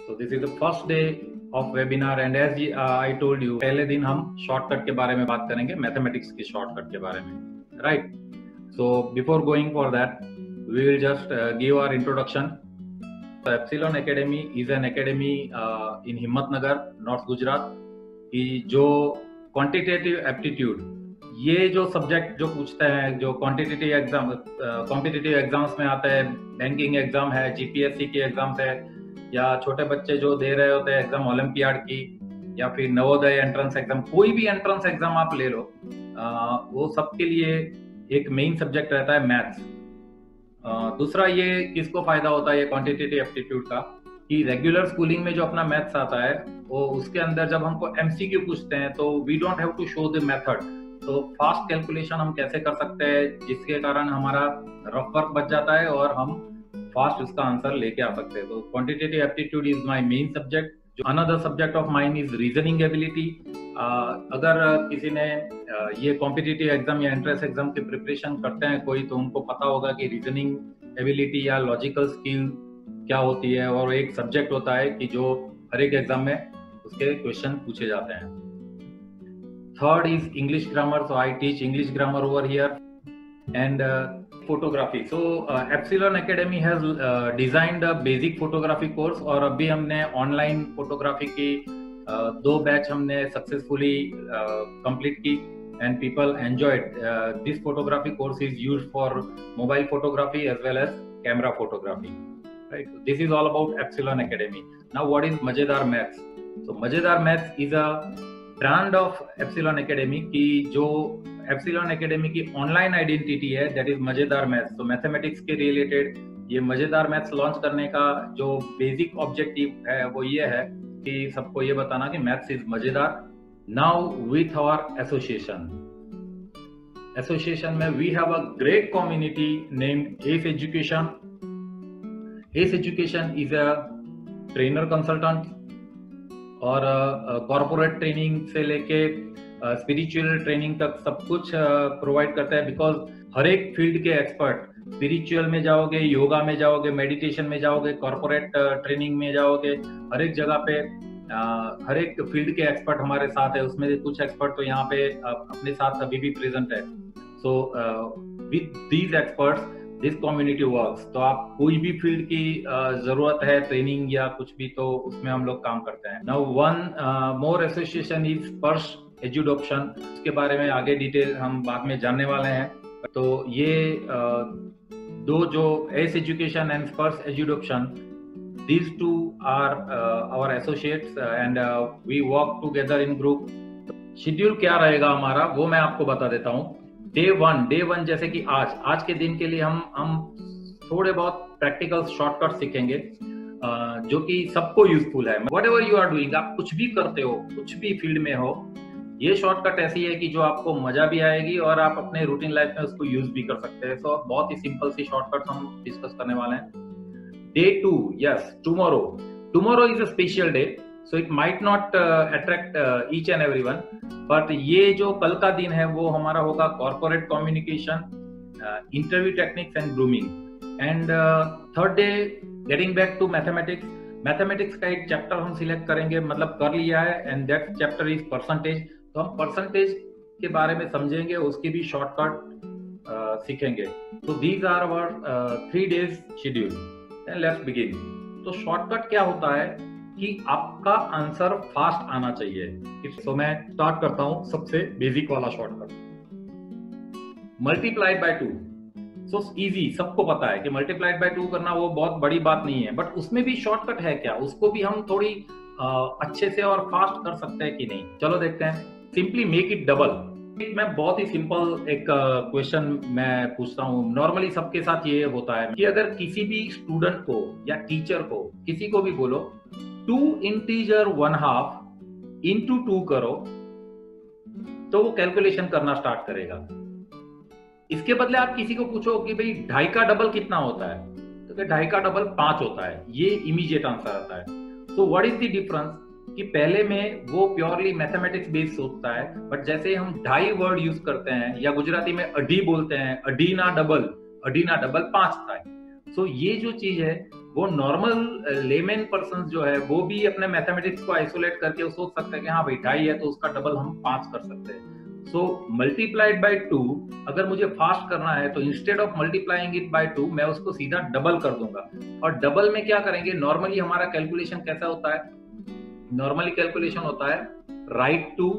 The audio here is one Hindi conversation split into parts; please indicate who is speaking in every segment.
Speaker 1: So this is the first day of webinar and as I told you, पहले दिन हम shortcut के बारे में बात करेंगे, mathematics के shortcut के बारे में, right? So before going for that, we will just give our introduction. So Epsilon Academy is an academy in Himmatnagar, North Gujarat, कि जो quantitative aptitude ये जो सब्जेक्ट जो पूछते हैं, जो क्वांटिटेटिव एग्जाम कॉम्पिटिटिव एग्जाम्स में आता है, बैंकिंग एग्जाम है, जीपीएससी की एग्जाम्स है, या छोटे बच्चे जो दे रहे होते हैं एग्जाम ओलंपियाड की, या फिर नवोदय एंट्रेंस एग्जाम, कोई भी एंट्रेंस एग्जाम आप ले लो, वो सबके लिए एक मेन सब्जेक्ट रहता है मैथ्स। दूसरा ये किसको फायदा होता है ये क्वांटिटेटिव एप्टीट्यूड का, कि रेगुलर स्कूलिंग में जो अपना मैथ्स आता है वो उसके अंदर जब हमको एमसीक्यू पूछते हैं तो we don't have to show the method, तो फास्ट कैलकुलेशन हम कैसे कर सकते हैं, जिसके कारण हमारा रफ वर्क बच जाता है और हम फास्ट उसका आंसर लेके आ सकते हैं। तो quantitative aptitude is my main subject. Another subject of mine is reasoning ability. अगर किसी ने ये कॉम्पिटिटिव एग्जाम या एंट्रेंस एग्जाम की प्रिपरेशन करते हैं कोई, तो उनको पता होगा कि रीजनिंग एबिलिटी या लॉजिकल स्किल क्या होती है, और एक सब्जेक्ट होता है कि जो हर एक एग्जाम में उसके क्वेश्चन पूछे जाते हैं। Third is English grammar, so I teach English grammar over here, and photography. So Epsilon Academy has designed a basic photography course, और अभी हमने ऑनलाइन फोटोग्राफी की 2 बैच हमने सक्सेसफुली कंप्लीट की, and people enjoyed. This photography course is used for mobile photography as well as camera photography. Right? So this is all about Epsilon Academy. Now, what is Mazedar Maths? So Mazedar Maths is a brand of epsilon academy की, जो एप्सिलॉन एकेडमी की ऑनलाइन आइडेंटिटी है, दैट इज मजेदार मैथ्स। तो मैथमेटिक्स के रिलेटेड ये मजेदार मैथ्स लॉन्च करने का जो बेसिक ऑब्जेक्टिव है वो ये है कि सबको ये बताना कि मैथ्स इज मजेदार। नाउ विथ आवर एसोसिएशन में we have a great community named Ace Education. Ace Education is a trainer consultant और कॉर्पोरेट ट्रेनिंग से लेके स्पिरिचुअल ट्रेनिंग तक सब कुछ प्रोवाइड करता है, बिकॉज हर एक फील्ड के एक्सपर्ट, स्पिरिचुअल में जाओगे, योगा में जाओगे, मेडिटेशन में जाओगे, कॉर्पोरेट ट्रेनिंग में जाओगे, हर एक जगह पे हर एक फील्ड के एक्सपर्ट हमारे साथ है। उसमें कुछ एक्सपर्ट तो यहाँ पे अपने साथ अभी भी प्रेजेंट है। So with these experts this community works. तो आप कोई भी फील्ड की जरूरत है ट्रेनिंग या कुछ भी, तो उसमें हम लोग काम करते हैं। Now one more association is स्पर्श एजुडॉप्शन। उसके बारे में आगे डिटेल हम बाद में जानने वाले हैं। तो ये दो जो एस एजुकेशन एंड स्पर्श एजुडॉप्शन, these two are our associates and we work together in group. Schedule क्या रहेगा हमारा वो मैं आपको बता देता हूँ। डे वन जैसे कि आज के दिन के लिए हम थोड़े बहुत प्रैक्टिकल शॉर्टकट सीखेंगे जो कि सबको यूजफुल है। व्हाटएवर यू आर डूइंग, आप कुछ भी करते हो, कुछ भी फील्ड में हो, ये शॉर्टकट ऐसी है कि जो आपको मजा भी आएगी और आप अपने रूटीन लाइफ में उसको यूज भी कर सकते हैं। सो बहुत ही सिंपल सी शॉर्टकट हम डिस्कस करने वाले हैं। Day 2, yes, tomorrow. Tomorrow is a special day, so it might not attract each and everyone. But ये जो कल का दिन है वो हमारा होगा corporate communication, interview techniques and grooming. And third day, getting back to mathematics. Mathematics का एक चैप्टर हम सिलेक्ट करेंगे, मतलब कर लिया है, and that chapter is percentage. तो हम percentage के बारे में समझेंगे, उसकी भी शॉर्टकट सीखेंगे। तो these are our 3 days schedule. Let's begin. तो शॉर्टकट क्या होता है कि आपका आंसर फास्ट आना चाहिए। तो मैं स्टार्ट करता हूं सबसे बेसिक वाला shortcut, multiplied by 2। So easy, सबको पता है कि मल्टीप्लाइड बाय 2 करना वो बहुत बड़ी बात नहीं है, बट उसमें भी शॉर्टकट है क्या, उसको भी हम थोड़ी अच्छे से और फास्ट कर सकते हैं कि नहीं, चलो देखते हैं। Simply make it double. मैं बहुत ही सिंपल एक क्वेश्चन मैं पूछता हूँ। नॉर्मली सबके साथ ये होता है कि अगर किसी भी स्टूडेंट को या टीचर को, किसी को भी बोलो 2 इंटीजर 1/2 इंटू 2 करो, तो वो कैलकुलेशन करना स्टार्ट करेगा। इसके बदले आप किसी को पूछो कि भाई 2.5 का डबल कितना होता है, तो 2.5 का डबल 5 होता है। ये इमीडिएट आंसर आता है। So what is the difference कि पहले में वो प्योरली मैथमेटिक्स बेस्ड सोचता है, बट जैसे हम 2.5 वर्ड यूज करते हैं या गुजराती में अडी बोलते हैं, अडीना डबल 5 था। सो ये जो चीज है वो नॉर्मल लेमैन पर्सन जो है वो भी अपने मैथमेटिक्स को आइसोलेट करके वो सोच सकते हैं कि हाँ भाई 2.5 है तो उसका डबल हम 5 कर सकते हैं। सो मल्टीप्लाइड बाय 2 अगर मुझे फास्ट करना है तो instead of multiplying it by 2 मैं उसको सीधा डबल कर दूंगा। और डबल में क्या करेंगे, नॉर्मली हमारा कैलकुलेशन कैसा होता है, नॉर्मली कैलकुलेशन होता है right to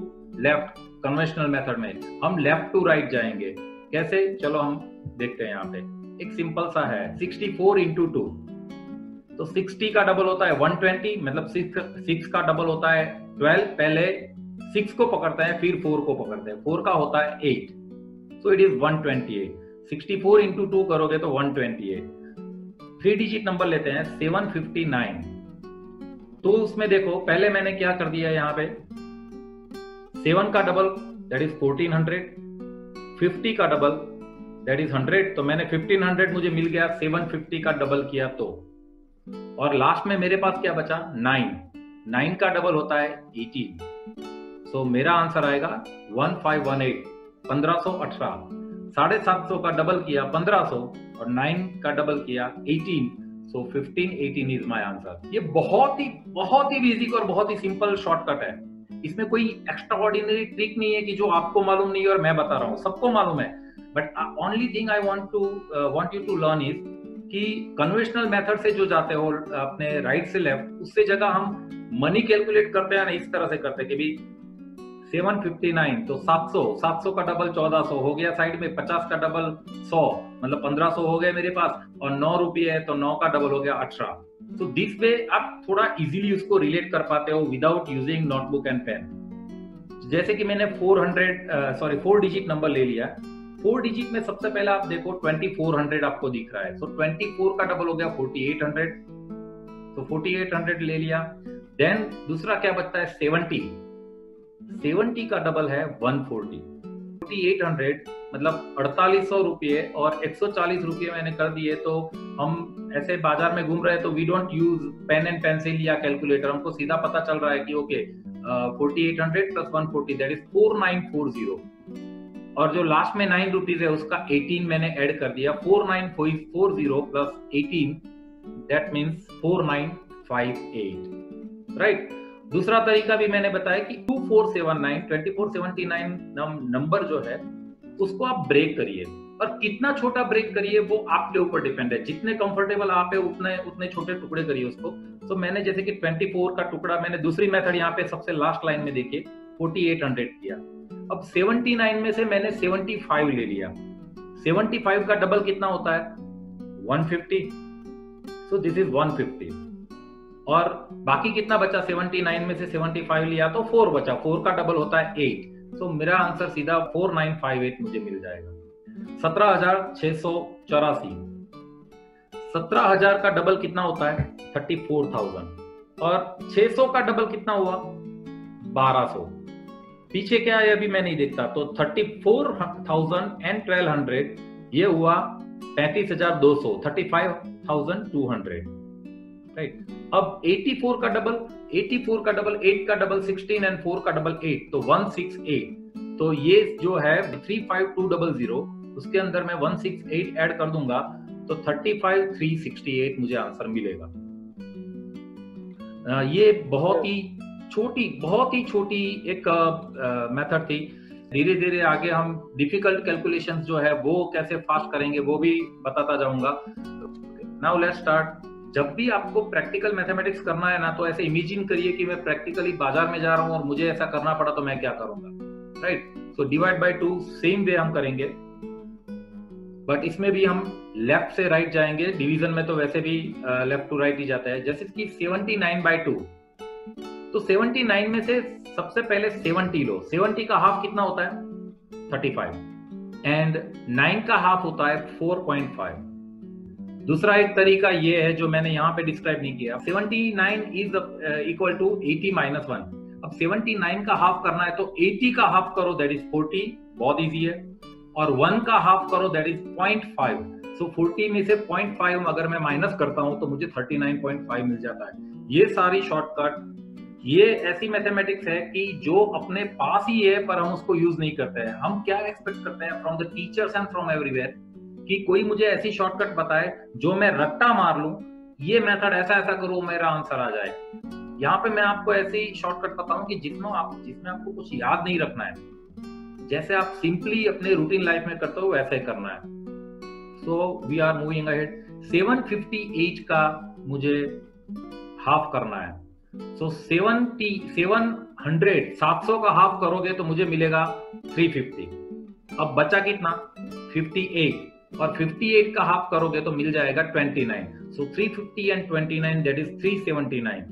Speaker 1: left, conventional method में हम लेफ्ट टू राइट जाएंगे। कैसे, चलो हम देखते हैं। यहाँ पे एक सिंपल सा है 64 इंटू 2, तो 60 का डबल होता है 120, मतलब 6 का डबल होता है 12। पहले 6 को पकड़ते हैं फिर 4 को पकड़ते हैं, 4 का होता है 8, सो इट इज 128। 64 इंटू 2 करोगे तो 128। 3 डिजिट नंबर लेते हैं 759। तो उसमें देखो पहले मैंने क्या कर दिया, यहाँ पे 7 का डबल दैट इज 1400, 50 का डबल दैट इज 100, तो मैंने 1500 मुझे मिल गया 750 का डबल किया तो। और लास्ट में मेरे पास क्या बचा 9 का डबल होता है 18, सो मेरा आंसर आएगा 1518, 1518। 750 का डबल किया 1500 और 9 का डबल किया 18, सो 1518 इज माय आंसर। ये बहुत ही बेसिक और बहुत ही सिंपल शॉर्टकट है। इसमें कोई एक्स्ट्रा ऑर्डिनरी ट्रिक नहीं है कि जो आपको मालूम नहीं है और मैं बता रहा हूँ, सबको मालूम है। But only thing I want you to learn is कि कन्वेंशनल मेथड से जो जाते हो अपने राइट से लेफ्ट, उससे जगह हम मनी कैलकुलेट करते हैं ना, इस तरह से करते हैं कि भी 759 तो 700 का डबल 1400 हो गया साइड में, 50 का डबल 100 मतलब 1500 हो गए मेरे पास, और 9 रुपये है तो 9 का डबल हो गया 18। तो दिस वे आप थोड़ा इजीली उसको रिलेट कर पाते हो without using notebook and pen. जैसे कि मैंने 4 डिजिट नंबर ले लिया। 4 डिजिट में सबसे पहले आप देखो 2400 आपको दिख रहा है, सो 24 का डबल हो गया 4800, तो 4800 ले लिया। देन दूसरा क्या बचता है 70 का डबल है 140, 4800 मतलब 4800 रुपये और 140 रुपये मैंने कर दिए। तो हम ऐसे बाजार में घूम रहे हैं तो we don't use pen and pencil या कैलकुलेटर, हमको सीधा पता चल रहा है कि ओके 4800 प्लस 140 दैट इज 4940, और जो लास्ट में 9 रुपीज है उसका 18 मैंने ऐड कर दिया। 4940 प्लस 18 दैट मीन्स 4958, राइट। दूसरा तरीका भी मैंने बताया कि 2479 नंबर जो है उसको आप ब्रेक करिए, और कितना छोटा ब्रेक करिए वो आपके ऊपर डिपेंड है। जितने कंफर्टेबल आप है उतने छोटे टुकड़े करिए उसको। तो मैंने जैसे कि 24 का टुकड़ा मैंने दूसरी मेथड यहाँ पे सबसे लास्ट लाइन में देखिए 4800 किया। अब 79 में से मैंने 75 ले लिया। 75 का डबल कितना होता है 150, सो दिस इज 150। और बाकी कितना बचा 79 में से 75 लिया तो 4 बचा, 4 का डबल होता है 8, तो मेरा आंसर सीधा 4958 मुझे मिल जाएगा। 17,684। 17,000 का डबल कितना होता है 34,000, और 600 का डबल कितना हुआ 1200। पीछे क्या है अभी मैं नहीं देखता, तो 34,000 एंड 1200 ये हुआ 35,200, 35,200, राइट। अब 84 का डबल 8 का डबल 16 एंड 4 का डबल 8, तो 168। तो ये जो है 35200 उसके अंदर मैं 168 ऐड कर दूंगा तो 35,368 मुझे आंसर मिलेगा। ये बहुत ही छोटी एक मेथड थी। धीरे धीरे आगे हम डिफिकल्ट कैलकुलेशंस जो है वो कैसे फास्ट करेंगे वो भी बताता जाऊंगा। Now let's start. जब भी आपको प्रैक्टिकल मैथमेटिक्स करना है ना, तो ऐसे इमेजिन करिए कि मैं प्रैक्टिकली बाजार में जा रहा हूं और मुझे ऐसा करना पड़ा तो मैं क्या करूंगा, right. So divide by 2 same way हम करेंगे, बट इसमें भी हम लेफ्ट से राइट जाएंगे। डिवीजन में तो वैसे भी लेफ्ट टू राइट ही जाता है। जैसे कि 79/2, तो 79 में से सबसे पहले 70 लो। 70 का हाफ कितना होता है 35, एंड 9 का हाफ होता है 4.5। दूसरा एक तरीका ये है जो मैंने यहाँ पे डिस्क्राइब नहीं किया। 79 इज इक्वल टू 80 माइनस 1। अब 79 का हाफ करना है तो 80 का हाफ करो दैट इज 40, बहुत इजी है, और 1 का हाफ करो दैट इज 0.5। सो 40 में से 0.5 अगर मैं माइनस करता हूं तो मुझे 39.5 मिल जाता है। ये सारी शॉर्टकट, ये ऐसी मैथमेटिक्स है कि जो अपने पास ही है पर हम उसको यूज नहीं करते हैं। हम क्या एक्सपेक्ट करते हैं from the teachers and from everywhere कि कोई मुझे ऐसी शॉर्टकट बताए जो मैं रट्टा मार लूं, ये मेथड ऐसा ऐसा करो मेरा आंसर आ जाए। यहाँ पे मैं आपको ऐसे ही शॉर्टकट बताऊं कि जिसमें आपको कुछ याद नहीं रखना है, जैसे आप सिंपली अपने रूटीन लाइफ में करते हो वैसे करना है। So we are moving ahead. 758 का मुझे हाफ करना है। सो 700 का हाफ करोगे तो मुझे मिलेगा 350। अब बचा कितना? 58, और 58 का हाफ करोगे तो मिल जाएगा 29। सो 350 and 29 that is 379,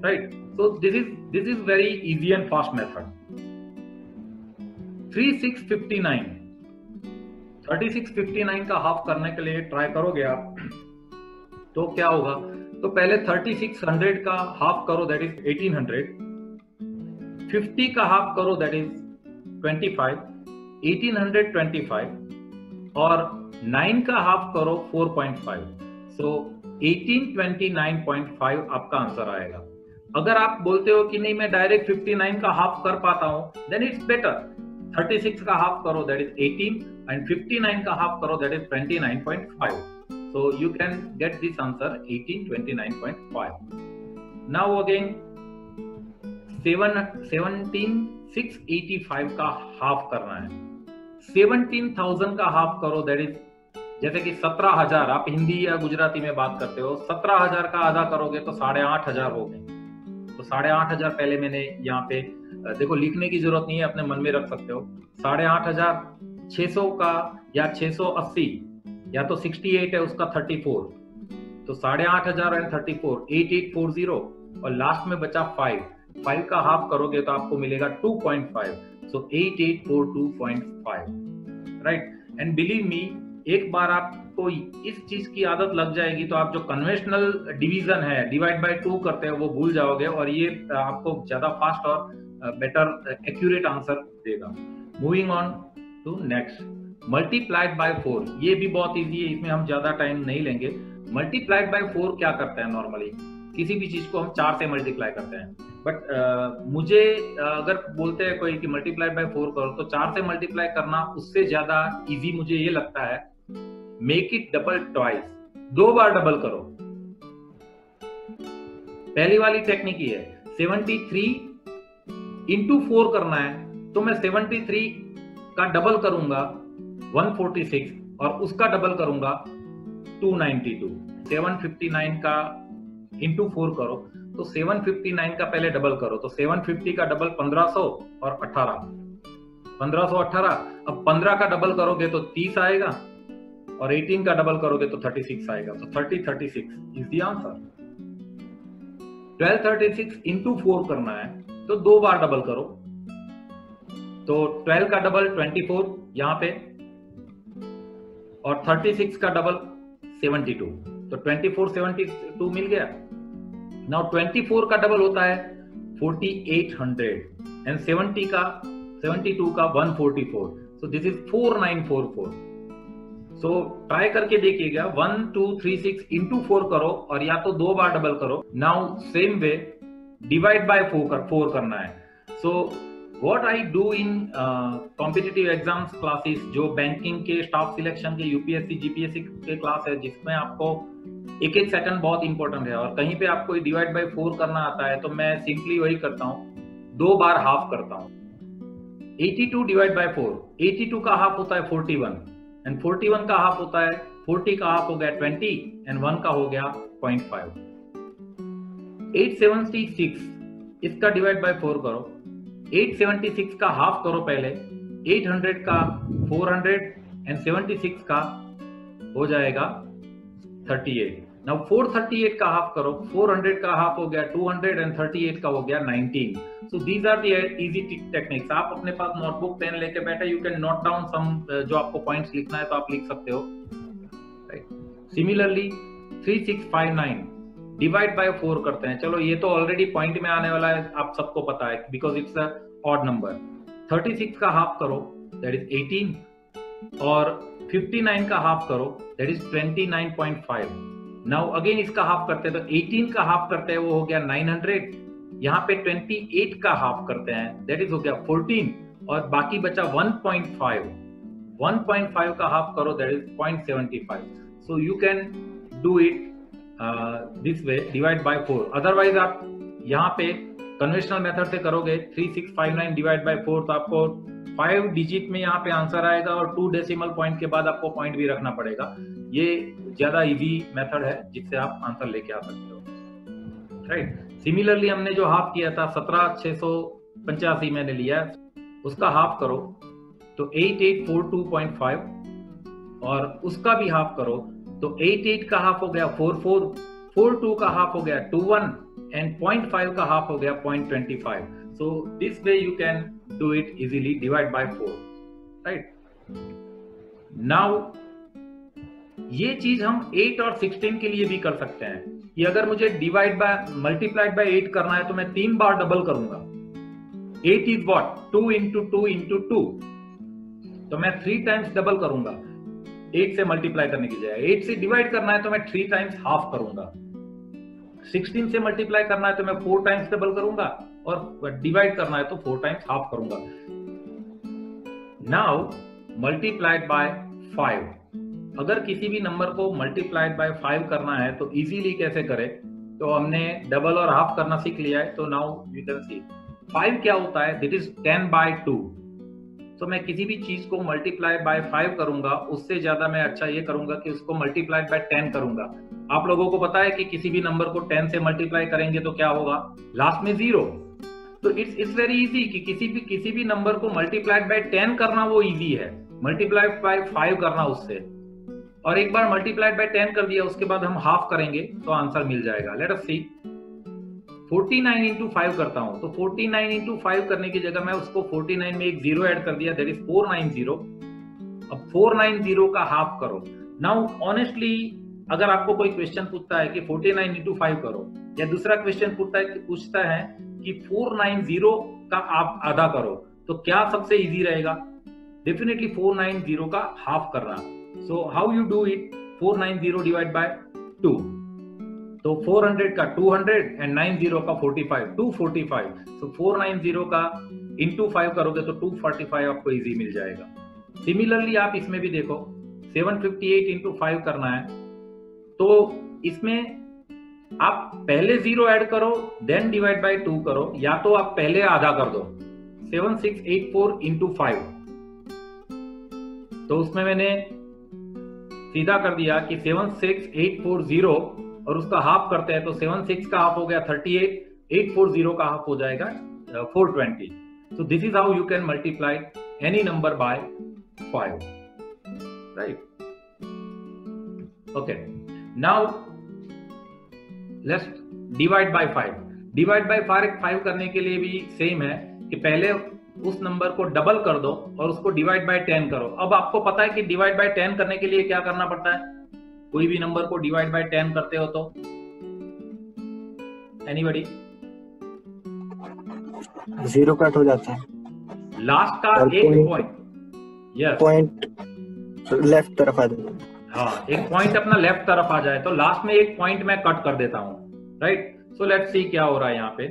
Speaker 1: right? So this is very easy and fast method. 3659 का हाफ करने के लिए ट्राई करोगे आप तो क्या होगा? तो पहले 3600 का हाफ करो, दैट इज 1800। 50 का हाफ करो, दैट इज 25, 1825, और 9 का हाफ करो 4.5। सो 1829.5 आपका आंसर आएगा। अगर आप बोलते हो कि नहीं मैं डायरेक्ट 59 का हाफ कर पाता हूं, देन इट्स बेटर। 36 का हाफ करो, दैट इज 18, एंड 59 का हाफ करो, that is 29.5. So you can get this answer 1829.5. Now again 17,685 का हाफ करना है। 17,000 का हाफ करो, दैट इज जैसे कि 17,000, आप हिंदी या गुजराती में बात करते हो, 17,000 का आधा करोगे तो 8,500 हो गए। तो 8,500 पहले मैंने यहाँ पे देखो, लिखने की जरूरत नहीं है, अपने मन में रख सकते हो। 8,500 600 का या 680 या तो 68 है उसका 34, तो 8,500 एंड 34 8840, और लास्ट में बचा 5 का हाफ करोगे तो आपको मिलेगा 2.5। सो 8842.5, राइट? एंड बिलीव मी, एक बार आपको इस चीज की आदत लग जाएगी तो आप जो कन्वेंशनल डिवीजन है, डिवाइड बाय 2 करते हैं, वो भूल जाओगे, और ये आपको ज्यादा फास्ट और बेटर एक्यूरेट आंसर देगा। Moving on to next, multiplied by 4। ये भी बहुत इजी है, इसमें हम ज्यादा टाइम नहीं लेंगे। मल्टीप्लाइड बाय 4 क्या करते हैं? नॉर्मली किसी भी चीज को हम 4 से मल्टीप्लाई करते हैं, बट मुझे अगर बोलते हैं कोई कि मल्टीप्लाइड बाय 4 करो, तो 4 से मल्टीप्लाई करना उससे ज्यादा इजी मुझे ये लगता है। Make it double twice, 2 bar double करो। पहली वाली टेक्निक ये है, 73 इंटू 4 करना है, तो मैं 73 का डबल करूंगा 146, और उसका डबल करूंगा 292। 759 का इंटू 4 करो, तो 759 का पहले डबल करो, तो 750 का डबल 1500 और 18, 1518। अब 15 का डबल करोगे तो 30 आएगा, और 18 का डबल करोगे तो 36 आएगा। तो 36 इज द आंसर। 1236 इंटू 4 करना है, तो 2 बार डबल करो, तो 12 का डबल 24 यहां पे, और 36 का डबल 72, तो 24 72 मिल गया। नाउ 24 का डबल होता है 4800, एंड 72 का 144, so this is 4944। So try करके देखिएगा, 1 2 3 6 इंटू 4 करो, और या तो 2 बार डबल करो। Now same way divide by 4 करना है। सो What I do in competitive exams classes, जो बैंकिंग के स्टाफ सिलेक्शन के यूपीएससी जीपीएससी के क्लास है, जिसमें आपको एक सेकंड बहुत इंपॉर्टेंट है, और कहीं पे आपको डिवाइड बाय 4 करना आता है, तो मैं सिंपली वही करता हूँ, 2 बार हाफ करता हूँ। 82 डिवाइड बाय 4, 82 का हाफ होता है 41, एंड 41 का हाफ होता है 40 का हाफ हो गया 20, एंड 1 का हो गया 0.5। 876 इसका डिवाइड बाय 4 करो, 876 का हाफ करो पहले, 800 का 400, एंड 76 का हो जाएगा 38। नाउ 438 का हाफ करो, 400 का हाफ हो गया 200, एंड 38 का हो गया 19। So these are the easy techniques. आप अपने पास नोटबुक पेन लेके बैठे, you can note down some, जो आपको पॉइंट्स लिखना है तो आप लिख सकते हो, राइट? सिमिलरली 3659 डिवाइड बाय 4 करते हैं। चलो ये तो ऑलरेडी पॉइंट में आने वाला है, आप सबको पता है, because it's a odd number. 36 का हाफ करो, दैट इज 18, और 59 का हाफ करो, दैट इज 29.5। नाउ अगेन इसका हाफ करते हैं, तो 18 का हाफ करते हैं, वो हो गया 900। यहाँ पे 28 का हाफ करते हैं, दैट इज हो गया 14, और बाकी बचा 1.5। 1.5 का हाफ करो, that is 0.75। So you can do it this way divide by 4। Otherwise आप यहाँ पे कन्वेंशनल मेथड से करोगे 3659 डिवाइड बाय 4 तो आपको 5 डिजिट में यहाँ पे आंसर आएगा और 2 डेसिमल पॉइंट के बाद आपको पॉइंट भी रखना पड़ेगा। ये ज्यादा इजी मेथड है जिससे आप आंसर लेके आ सकते हो, राइट। सिमिलरली हमने जो हाफ किया था 17685 मैंने लिया, उसका हाफ करो तो 8842.5 और उसका भी हाफ करो तो 88 का हाफ हो गया 4442 का हाफ हो गया 21 एंड 0.5 का हाफ हो गया 0.25। so this way you can do it easily, divide by 4, right? now ये चीज हम 8 और 16 के लिए भी कर सकते हैं कि अगर मुझे डिवाइड बाय मल्टीप्लाइड बाय 8 करना है तो मैं 3 बार डबल करूंगा। 8 इज व्हाट 2 into 2 into 2, तो मैं 3 टाइम्स डबल करूंगा 8 से मल्टीप्लाई करने की जगह। 8 से डिवाइड करना है तो मैं 3 टाइम्स हाफ करूंगा। 16 से मल्टीप्लाई करना है तो मैं 4 टाइम्स डबल करूंगा और डिवाइड करना है तो 4 टाइम्स हाफ करूंगा। नाउ मल्टीप्लाइड बाय 5, अगर किसी भी नंबर को मल्टीप्लाइड बाय 5 करना है तो इजीली कैसे करें, तो हमने डबल और हाफ करना सीख लिया है। तो नाउ यू कैन सी 5 क्या होता है, दिट इज 10 by 2। तो मैं किसी भी चीज को मल्टीप्लाई बाय 5 करूंगा, उससे ज्यादा मैं अच्छा ये करूंगा कि उसको मल्टीप्लाइड बाय 10 करूंगा। आप लोगों को पता है कि किसी भी नंबर को 10 से मल्टीप्लाई करेंगे तो क्या होगा, लास्ट में 0। तो इट्स वेरी इजी कि किसी भी नंबर को मल्टीप्लाइड बाय 10 करना वो इजी है, मल्टीप्लाइड बाय 5 करना उससे। और एक बार मल्टीप्लाइड बाय 10 कर दिया उसके बाद हम हाफ करेंगे तो आंसर मिल जाएगा। लेट अस सी 49 into 5 करता हूं तो 49 into 5 करने की जगह मैं उसको 49 में एक 0 ऐड कर दिया, दैट इज 490। अब 490 का हाफ करो। नाउ ऑनेस्टली अगर आपको कोई क्वेश्चन पूछता है कि 49 into 5 करो, या दूसरा क्वेश्चन पूछता है कि 490 का आप आधा करो, तो क्या सबसे इजी रहेगा, डेफिनेटली 490 का हाफ करना। So how you do it, 490 divide by 2, तो 400 का 200 एंड 90 का 45, 245। सो 490 का इंटू 5 करोगे तो 245 आपको इजी मिल जाएगा। सिमिलरली आप इसमें भी देखो 758 इंटू 5 करना है, तो इसमें आप पहले 0 ऐड करो देन डिवाइड बाय 2 करो, या तो आप पहले आधा कर दो 7684 इंटू 5। तो उसमें मैंने सीधा कर दिया कि 76840 और उसका हाफ करते हैं तो 76 का हाफ हो गया 38, 840 का हाफ हो जाएगा 420। So this is how you can multiply any number by 5, right. Okay, now let's divide by 5। Divide by 5 करने के लिए भी सेम है कि पहले उस नंबर को डबल कर दो और उसको डिवाइड बाय 10 करो। अब आपको पता है कि डिवाइड बाय 10 करने के लिए क्या करना पड़ता है, कोई भी नंबर को डिवाइड बाय 10 करते हो तो एनीबॉडी,
Speaker 2: 0 कट हो जाता है,
Speaker 1: लास्ट का एक पॉइंट, यस
Speaker 2: पॉइंट लेफ्ट तरफ आ जाता है।
Speaker 1: हाँ, एक पॉइंट अपना लेफ्ट तरफ आ जाए तो लास्ट में एक पॉइंट मैं कट कर देता हूं, राइट। सो लेट्स सी क्या हो रहा है यहाँ पे।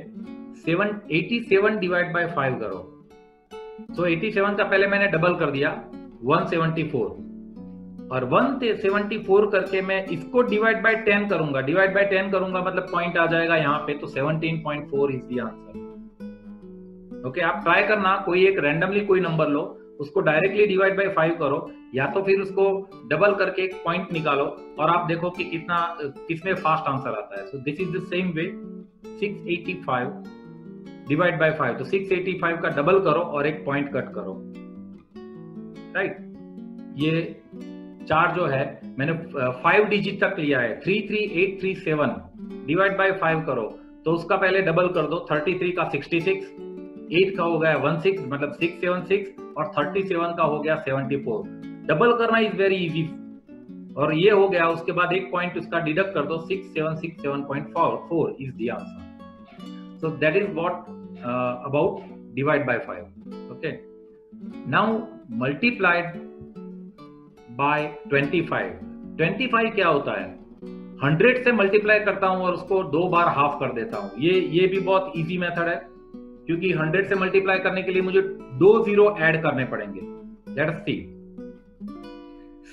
Speaker 1: 87 डिवाइड बाय 5 करो, सो 87 का पहले मैंने डबल कर दिया 174, और 174 करके मैं इसको डिवाइड बाय 10 करूंगा। डिवाइड बाय 10 करूंगा मतलब पॉइंट आ जाएगा यहाँ पे, तो 17.4 इज द आंसर। ओके, आप ट्राई करना, कोई एक रैंडमली कोई नंबर लो, उसको डायरेक्टली डिवाइड बाय 5 करो, या तो फिर उसको डबल करके एक पॉइंट निकालो और आप देखो कि किसमें फास्ट आंसर आता है। So this is the same way, 685 divide by 5, तो 685 का डबल करो और एक पॉइंट कट करो, राइट। ये चार जो है मैंने 5 डिजिट तक लिया है, 33837 डिवाइड बाय 5 करो तो उसका पहले डबल कर दो, 33 का 66, 8 का हो गया 16 मतलब 676, और 37 का हो गया 74। डबल करना इज वेरी इजी, और ये हो गया, उसके बाद एक पॉइंट उसका डिडक्ट कर दो, 6767.4 is the answer. So that is what about divide by 5। Okay, now multiplied by 25। 25 क्या होता है, 100 से मल्टीप्लाई करता हूं और उसको 2 बार हाफ कर देता हूं। ये भी बहुत इजी मेथड है, क्योंकि 100 से मल्टीप्लाई करने के लिए मुझे 2 0 ऐड करने पड़ेंगे। लेट्स सी,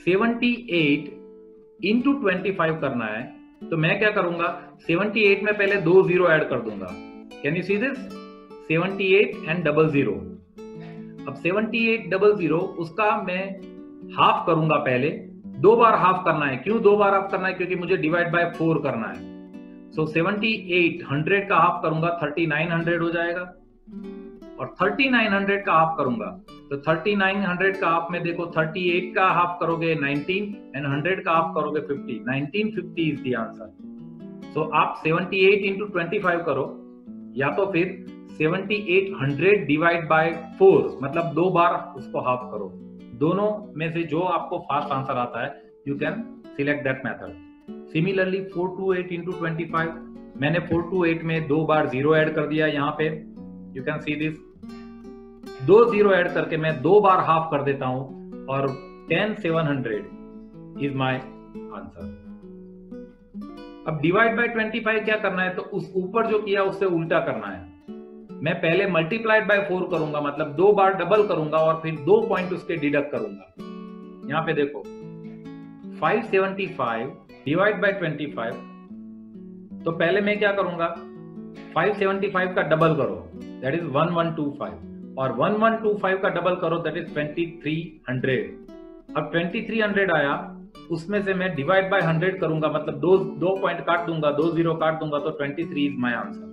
Speaker 1: 78 into 25 करना है तो मैं क्या करूंगा, 78 में पहले 2 जीरो ऐड कर दूंगा। Can you see this, 78 and 00। अब 78 00 उसका मैं हाफ करूंगा पहले, 2 बार हाफ करना है। क्यों 2 बार हाफ करना है? क्योंकि मुझे डिवाइड बाय 4 करना है। सो 78 100 का हाफ करूंगा 3900 हो जाएगा, और 3900 का हाफ करूंगा तो 3900 का हाफ में देखो, 38 का हाफ करोगे 19 एंड 100 का हाफ करोगे 50, 1950 इज द आंसर। सो आप 78 इंटू 25 करो, या तो फिर 7800 डिवाइड बाय 4, मतलब 2 बार उसको हाफ करो। दोनों में से जो आपको फास्ट आंसर आता है you can select that method. Similarly 428 into 25, मैंने 428 में 2 बार जीरो ऐड कर दिया। यहाँ पे you can see this, 2 zero add करके मैं 2 बार हाफ कर देता हूं, और 10700 इज माय आंसर। अब डिवाइड बाय 25 क्या करना है, तो उस ऊपर जो किया उससे उल्टा करना है। मैं पहले मल्टीप्लाइड बाय 4 करूंगा, मतलब 2 बार डबल करूंगा और फिर 2 पॉइंट उसके डिडक्ट करूंगा। यहां पे देखो 575 डिवाइड बाय 25, तो पहले मैं क्या करूंगा, 575 का डबल करो, दैट इज 1125, और 1125 का डबल करो, दैट इज 2300। अब 2300 आया, उसमें से मैं डिवाइड बाय 100 करूंगा, मतलब दो पॉइंट काट दूंगा, 2 जीरो काट दूंगा, तो 23 is my answer.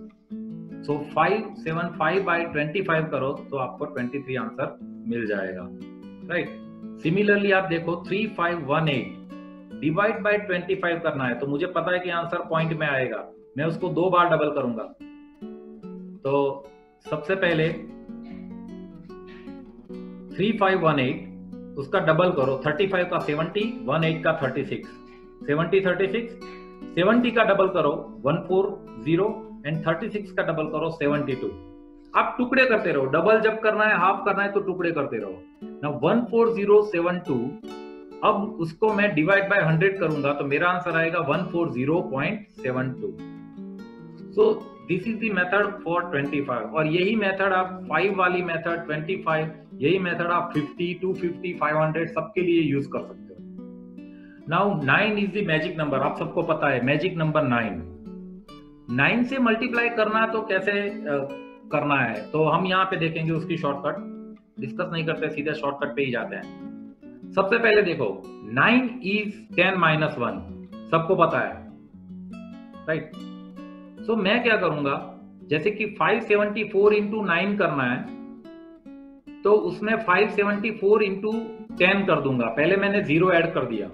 Speaker 1: So 575 by 25 करो तो आपको 23 आंसर मिल जाएगा, राइट। सिमिलरली आप देखो 3518 डिवाइड बाय 25 करना है, तो मुझे पता है कि आंसर पॉइंट में आएगा, मैं उसको 2 बार डबल करूंगा। तो सबसे पहले 3518 उसका डबल करो, 35 का 70, 18 का 36, 70 36, 70 का डबल करो 140 एंड 36 का डबल करो 72। आप टुकड़े करते रहो, डबल जब करना है, हाफ करना है तो टुकड़े करते रहो ना। 14072, अब उसको मैं डिवाइड बाय 100 करूंगा तो मेरा आंसर आएगा 140.72। So this is the method for 25, और यही मेथड आप 5 वाली मेथड 25, यही मेथड आप 50, 250, 500 सबके लिए यूज कर सकते हो। Now 9 is the magic number, आप सबको पता है मैजिक नंबर 9 से मल्टीप्लाई करना है, तो कैसे करना है, तो हम यहाँ पे देखेंगे उसकी शॉर्टकट। डिस्कस नहीं करते, सीधे शॉर्टकट पे ही जाते हैं। सबसे पहले देखो 9 इज 10 - 1, सबको पता है, राइट। सो मैं क्या करूंगा, जैसे कि 574 इंटू 9 करना है, तो उसमें 574 इंटू 10 कर दूंगा। पहले मैंने जीरो ऐड कर दिया,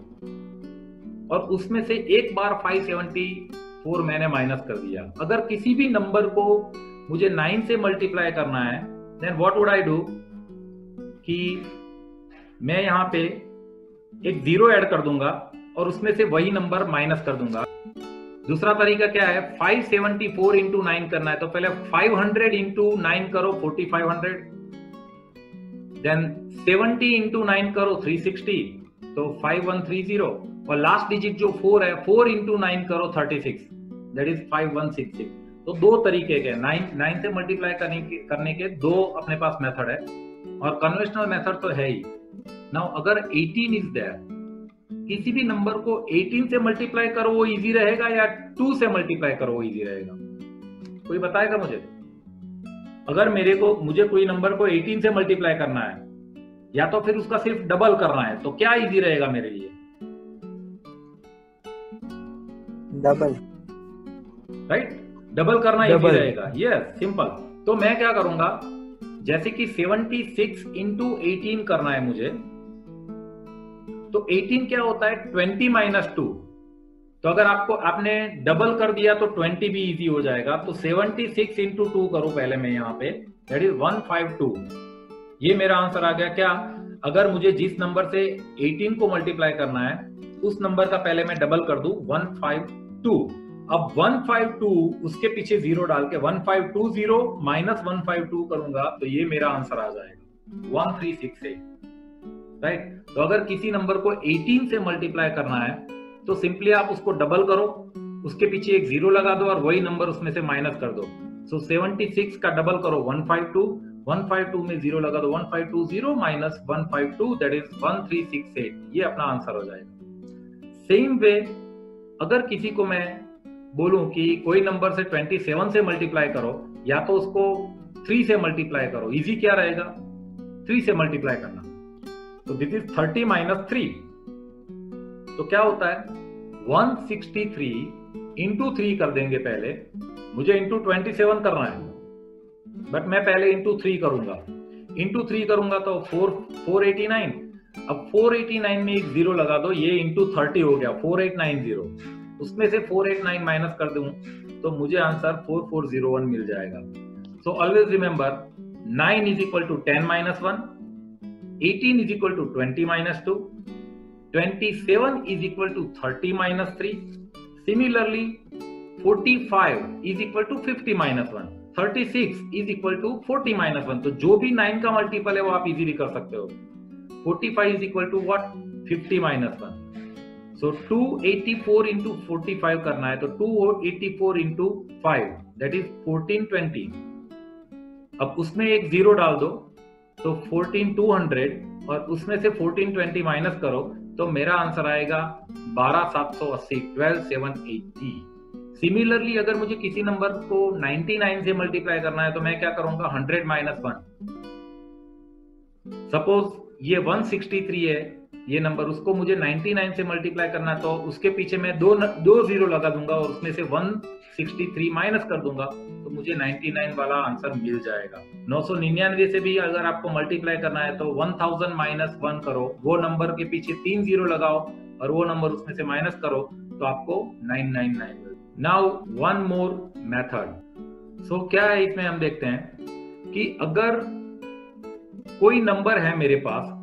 Speaker 1: और उसमें से एक बार 574 मैंने माइनस कर दिया। अगर किसी भी नंबर को मुझे 9 से मल्टीप्लाई करना है, then what would I do, कि मैं यहां पे एक जीरो ऐड कर दूंगा और उसमें से वही नंबर माइनस कर दूंगा। दूसरा तरीका क्या है, 574 इंटू 9 करना है, तो पहले 500 इंटू 9 करो 4500, देन 70 इंटू 9 करो 360, तो 5130, और लास्ट डिजिट जो 4 है, 4 इंटू 9 करो 36, दैट इज 5166। तो 2 तरीके के 9 से मल्टीप्लाई करने के 2 अपने पास मेथड है, और कन्वेंशनल मेथड तो है ही। नाउ अगर 18 इज देयर, किसी भी नंबर को 18 से मल्टीप्लाई करो वो इजी रहेगा, या 2 से मल्टीप्लाई करो वो इजी रहेगा? कोई बताएगा मुझे? अगर मुझे कोई नंबर को 18 से मल्टीप्लाई करना है, या तो फिर उसका सिर्फ डबल करना है, तो क्या इजी रहेगा मेरे लिए?
Speaker 2: डबल,
Speaker 1: राइट, डबल करना इजी रहेगा, यस, सिंपल। तो मैं क्या करूंगा, जैसे कि 76 इंटू 18 करना है मुझे, तो 18 क्या होता है, 20 - 2। तो अगर आपने डबल कर दिया तो 20 भी इजी हो जाएगा। तो 76 इंटू 2 करो पहले मैं यहाँ पे, दैट इज 152। ये मेरा आंसर आ गया। क्या, अगर मुझे जिस नंबर से 18 को मल्टीप्लाई करना है, उस नंबर का पहले मैं डबल कर दूं 152। अब 152 उसके पीछे जीरो डाल के 1520 माइनस 152 करूंगा, तो ये मेरा आंसर आ जाएगा 1368, राइट। तो अगर किसी नंबर को 18 से मल्टीप्लाई करना है, तो सिंपली आप उसको डबल करो, उसके पीछे एक जीरो लगा दो और वही नंबर उसमें से माइनस कर दो। सो 76 का डबल करो 152, 152 में जीरो लगा दो, 1520 माइनस 152, दैट इज 1368। ये अपना आंसर हो जाएगा। सेम वे अगर किसी को मैं बोलूं कि कोई नंबर से 27 से मल्टीप्लाई करो या तो उसको 3 से मल्टीप्लाई करो, इजी क्या रहेगा? 3 से मल्टीप्लाई करना। तो दिस इज 30 माइनस 3, तो क्या होता है 163 इंटू 3 कर देंगे पहले, मुझे इंटू 27 करना है बट मैं पहले इंटू 3 करूंगा। इंटू 3 करूंगा तो 489। अब 489 में एक जीरो लगा दो, ये इंटू 30 हो गया 4890। उसमें से 489 माइनस कर दूं तो मुझे आंसर 4401 मिल जाएगा। So always remember 9 is equal to 10 minus 1, 18 is equal to 20 minus 2, 27 is equal to 30 minus 3. Similarly, 45 is equal to 50 minus 1. 36 is equal to 40 minus 1. तो जो भी 9 का मल्टीपल है वो आप इजीली कर सकते हो। 45 is equal to what? 50 minus 1. So 284 into 45 करना है तो 284 into 5 that is 1420. अब उसमें एक जीरो डाल दो तो 14200 और उसमें से 1420 माइनस करो तो मेरा आंसर आएगा 12780, 12780। सिमिलरली अगर मुझे किसी नंबर को 99 से मल्टीप्लाई करना है तो मैं क्या करूंगा 100 माइनस 1। सपोज ये 163 है ये नंबर, उसको मुझे 99 से मल्टीप्लाई करना है तो उसके पीछे मैं दो जीरो लगा दूंगा और उसमें से 163 माइनस कर दूंगा तो मुझे 99 वाला आंसर मिल जाएगा। 999 से भी अगर आपको मल्टीप्लाई करना है तो 1000 माइनस 1 करो, वो नंबर के पीछे 3 जीरो लगाओ और वो नंबर उसमें से माइनस करो तो आपको 999। Now one more method. So क्या है इसमें हम देखते हैं कि अगर कोई नंबर है मेरे पास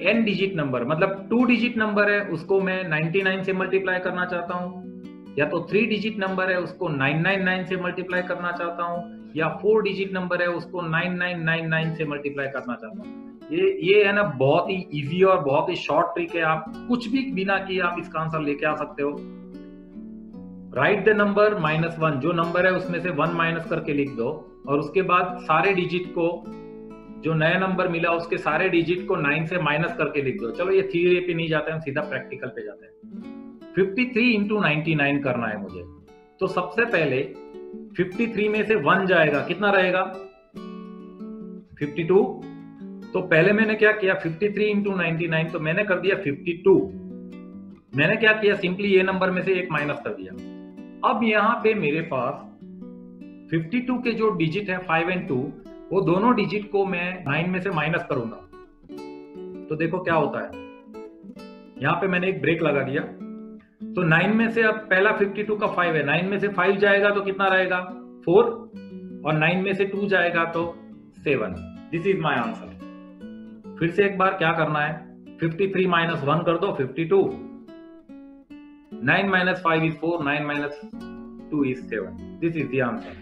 Speaker 1: n डिजिट नंबर, मतलब 2 डिजिट नंबर है उसको मैं 99 से मल्टीप्लाई करना चाहता हूं, या तो 3 डिजिट नंबर है उसको 999 से मल्टीप्लाई करना चाहता हूं, या 4 डिजिट नंबर है उसको 9999 से मल्टीप्लाई करना चाहता हूं। ये है ना बहुत ही इजी और बहुत ही शॉर्ट ट्रिक है, आप कुछ भी बिना किए आप इसका आंसर लेके आ सकते हो। राइट द नंबर -1, जो नंबर है उसमें से 1 माइनस करके लिख दो और उसके बाद सारे डिजिट को, जो नया नंबर मिला उसके सारे डिजिट को 9 से माइनस करके लिख दो। चलो ये थ्योरी पे नहीं जाते हैं, सीधा प्रैक्टिकल पे जाते हैं। 53 इंटू 99 करना है मुझे, तो सबसे पहले 53 में से 1 जाएगा, कितना रहेगा 52। तो पहले मैंने क्या किया 53 इंटू 99 तो मैंने कर दिया 52। मैंने क्या किया सिंपली ये नंबर में से एक माइनस कर दिया। अब यहां पे मेरे पास 52 के जो डिजिट है 5 और 2, वो दोनों डिजिट को मैं 9 में से माइनस करूंगा तो देखो क्या होता है। यहां पे मैंने एक ब्रेक लगा दिया तो 9 में से अब पहला 52 का 5 है, 9 में से 5 जाएगा तो कितना रहेगा 4 और 9 में से 2 जाएगा तो 7। This is my answer. फिर से एक बार क्या करना है 53 माइनस 1 कर दो 52, 9 minus 5 is 4, 9 minus 2 is 7। This is the answer.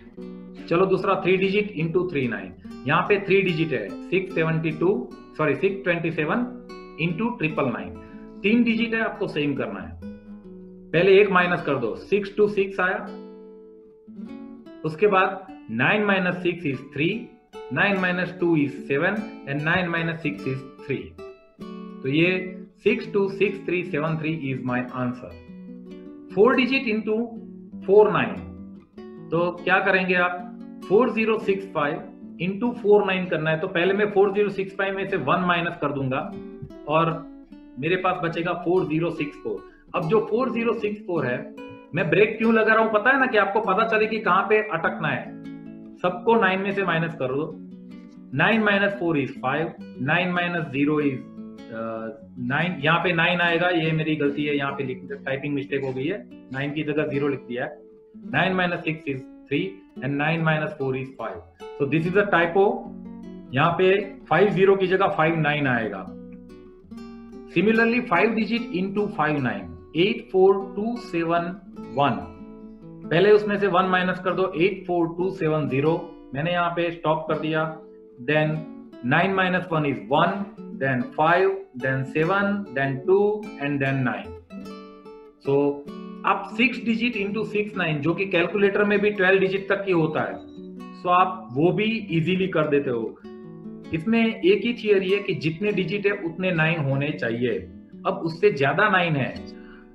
Speaker 1: चलो दूसरा 3 डिजिट इंटू 39, यहाँ पे 3 डिजिट है 627 इंटू 999, 3 डिजिट है, आपको सेम करना है। पहले एक माइनस कर दो 6 to 6 आया, उसके बाद 9 minus 6 is 3, 9 minus 2 is 7 and 9 minus 6 is 3। तो ये 626373 is my answer. 4 digit into 49, तो क्या करेंगे आप 4065 इंटू 49 करना है तो पहले मैं 4065 में से 1 माइनस कर दूंगा और मेरे पास बचेगा 4064। अब जो 4064 है, मैं ब्रेक क्यों लगा रहा हूं पता है ना, कि आपको पता चले कि कहां पे अटकना है। सबको 9 में से माइनस कर दो, 9 माइनस 4 इज 5, 9 माइनस 0 इज 9, यहाँ पे 9 आएगा, ये मेरी गलती है, यहाँ पे टाइपिंग मिस्टेक हो गई है, 9 की जगह 0 लिख दिया है। 9 minus 6 is 3 and 9 minus 4 is 5. So this is a typo. यहाँ पे 5 0 की जगह 5 9 आएगा। Similarly 5 digit into 5 9, 84271। पहले उसमें से 1 माइनस कर दो 84270, मैंने यहाँ पे स्टॉप कर दिया। Then 9 minus 1 is 1, then 5, then 7, then 2 and then 9. So आप 6 डिजिट इंटू 6 9, जो कि कैलकुलेटर में भी 12 डिजिट तक की होता है, सो आप वो भी इजीली कर देते हो। इसमें एक ही थियरी है कि जितने डिजिट है उतने 9 होने चाहिए। अब उससे ज्यादा 9 है,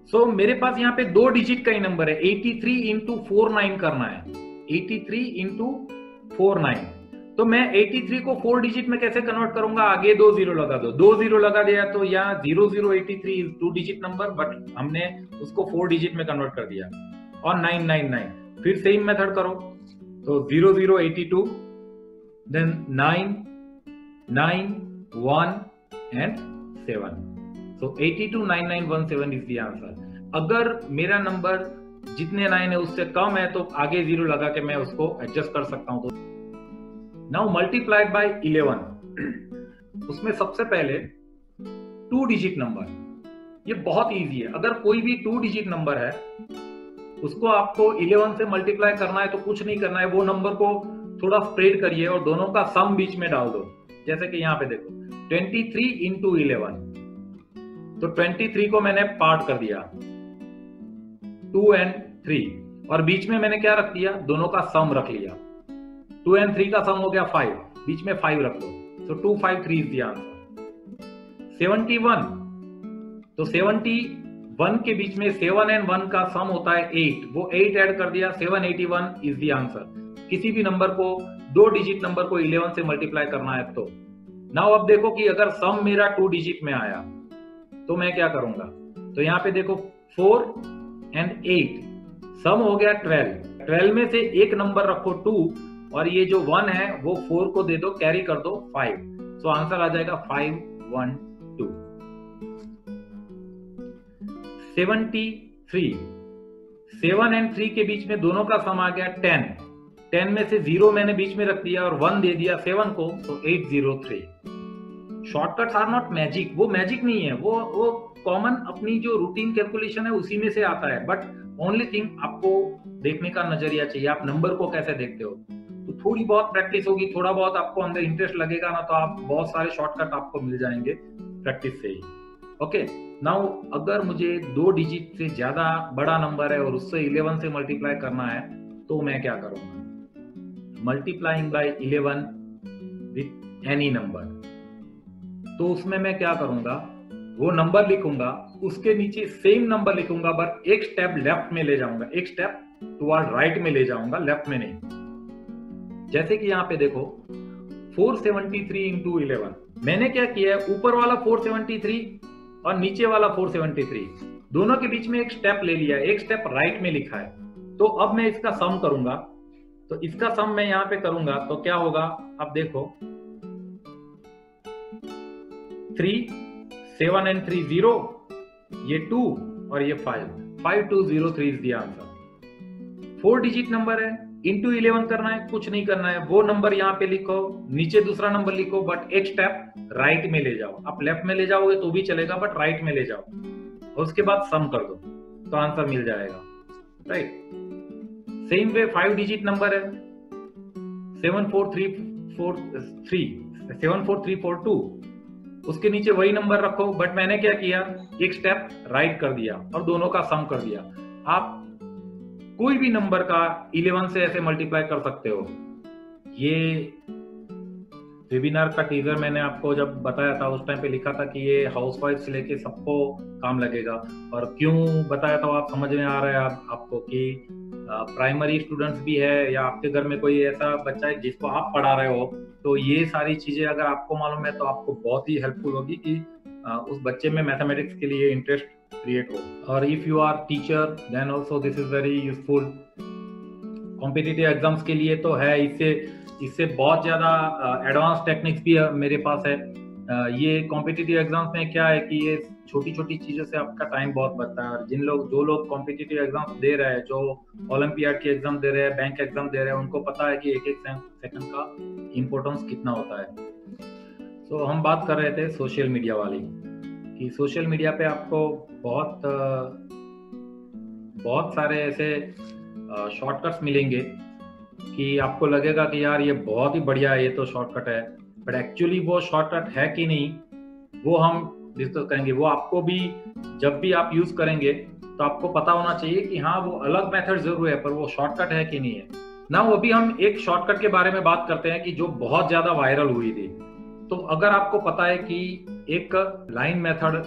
Speaker 1: सो मेरे पास यहाँ पे 2 डिजिट का ही नंबर है, 83 इंटू 49 करना है, 83 इंटू 49। तो मैं 83 को 4 डिजिट में कैसे कन्वर्ट करूंगा, आगे 2 जीरो लगा दो, 2 जीरो लगा दिया तो यहाँ 0083 इज 2 डिजिट नंबर, बट हमने उसको 4 डिजिट में कन्वर्ट कर दिया। और 999 फिर सेम मेथड करो, तो 0082 then 9 9 1 and 7। So 829917 is the answer। अगर मेरा नंबर जितने 9 है उससे कम है तो आगे 0 लगा के मैं उसको एडजस्ट कर सकता हूं। तो नाउ मल्टीप्लाइड बाय 11, उसमें सबसे पहले 2 डिजिट नंबर, ये बहुत इजी है। अगर कोई भी 2 डिजिट नंबर है उसको आपको 11 से मल्टीप्लाई करना है तो कुछ नहीं करना है, वो नंबर को थोड़ा स्प्रेड करिए और दोनों का सम बीच में डाल दो। जैसे कि यहाँ पे देखो 23 इंटू 11, तो 23 को मैंने पार्ट कर दिया 2 and 3, और बीच में मैंने क्या रख दिया, दोनों का सम रख लिया। 2 and 3 का सम हो गया 5, बीच में 5 रख दो, तो 253 इज द आंसर। 71, तो 71 के बीच में 7 and 1 का सम होता है 8, वो 8 ऐड कर दिया, 781 इज द आंसर। किसी भी नंबर को 2 डिजिट नंबर को 11 से मल्टीप्लाई करना है तो। नाउ अब देखो कि अगर सम मेरा 2 डिजिट में आया तो मैं क्या करूंगा, तो यहाँ पे देखो 4 and 8, सम हो गया 12, 12 में से एक नंबर रखो 2, और ये जो 1 है वो 4 को दे दो, कैरी कर दो 5, सो आंसर आ जाएगा 512। 73, 7 and 3 के बीच में दोनों का सम आ गया 10, 10 में से 0 मैंने बीच में रख दिया और 1 दे दिया 7 को, तो 803। शॉर्टकट्स आर नॉट मैजिक, वो मैजिक नहीं है, वो कॉमन अपनी जो रूटीन कैलकुलेशन है उसी में से आता है, बट ओनली थिंग आपको देखने का नजरिया चाहिए, आप नंबर को कैसे देखते हो। तो थोड़ी बहुत प्रैक्टिस होगी, थोड़ा बहुत आपको अंदर इंटरेस्ट लगेगा ना, तो आप बहुत सारे शॉर्टकट आपको मिल जाएंगे प्रैक्टिस से ही। ओके, नाउ अगर मुझे 2 डिजिट से ज्यादा बड़ा नंबर है और उससे 11 से मल्टीप्लाई करना है तो मैं क्या करूंगा, multiplying by 11 with any number. तो उसमें मैं क्या करूंगा, वो नंबर लिखूंगा, उसके नीचे सेम नंबर लिखूंगा, बट एक स्टेप लेफ्ट में ले जाऊंगा, एक स्टेप टुवर्ड राइट में ले जाऊंगा, लेफ्ट में नहीं। जैसे कि यहाँ पे देखो 473 इंटू 11, मैंने क्या किया है, ऊपर वाला 473 और नीचे वाला 473 दोनों के बीच में एक स्टेप ले लिया, एक स्टेप राइट में लिखा है। तो अब मैं इसका सम करूंगा, तो इसका सम मैं यहाँ पे करूंगा तो क्या होगा, अब देखो 3, 7 and 3 0, ये 2 और ये 5, 5203 is the answer. 4 digit number है, इंटू 11 करना है, कुछ नहीं करना है, वो नंबर यहाँ पे लिखो, नीचे दूसरा नंबर लिखो, बट एक स्टेप राइट में ले जाओ। आप लेफ्ट में ले जाओगे तो भी चलेगा, बट राइट में ले जाओ और उसके बाद सम कर दो तो आंसर मिल जाएगा, right. Same way 5 digit number है, 74342, उसके नीचे वही नंबर रखो, बट मैंने क्या किया, एक स्टेप राइट कर दिया और दोनों का सम कर दिया। आप कोई भी नंबर का 11 से ऐसे मल्टीप्लाई कर सकते हो। ये वेबिनार का टीजर मैंने आपको जब बताया था उस टाइम पे लिखा था कि ये हाउसवाइफ से लेके सबको काम लगेगा, और क्यों बताया था आप समझ में आ रहा है आपको कि प्राइमरी स्टूडेंट्स भी है या आपके घर में कोई ऐसा बच्चा है जिसको आप पढ़ा रहे हो, तो ये सारी चीजें अगर आपको मालूम है तो आपको बहुत ही हेल्पफुल होगी कि उस बच्चे में मैथमेटिक्स के लिए इंटरेस्ट क्रिएट हो। और if you are teacher then also this is very useful. Competitive exams के लिए तो है, इससे बहुत ज्यादा एडवांस टेक्निक्स भी मेरे पास है। ये कॉम्पिटिटिव एग्जाम्स में क्या है कि ये छोटी छोटी चीजों से आपका टाइम बहुत बचता है, और जो लोग कॉम्पिटिटिव एग्जाम्स दे रहे हैं, जो ओलंपियाड की एग्जाम दे रहे हैं, बैंक एग्जाम दे रहे हैं, उनको पता है कि एक एक सेकंड का इम्पोर्टेंस कितना होता है। तो हम बात कर रहे थे सोशल मीडिया वाली, कि सोशल मीडिया पे आपको बहुत सारे ऐसे शॉर्टकट्स मिलेंगे कि आपको लगेगा कि यार ये बहुत ही बढ़िया है, ये तो शॉर्टकट है, बट एक्चुअली वो शॉर्टकट है कि नहीं वो हम डिस्कस करेंगे। वो आपको भी जब भी आप यूज करेंगे तो आपको पता होना चाहिए कि हाँ वो अलग मेथड जरूर है, पर वो शॉर्टकट है कि नहीं है ना। वो अभी हम एक शॉर्टकट के बारे में बात करते हैं कि जो बहुत ज्यादा वायरल हुई थी। तो अगर आपको पता है कि एक लाइन मेथड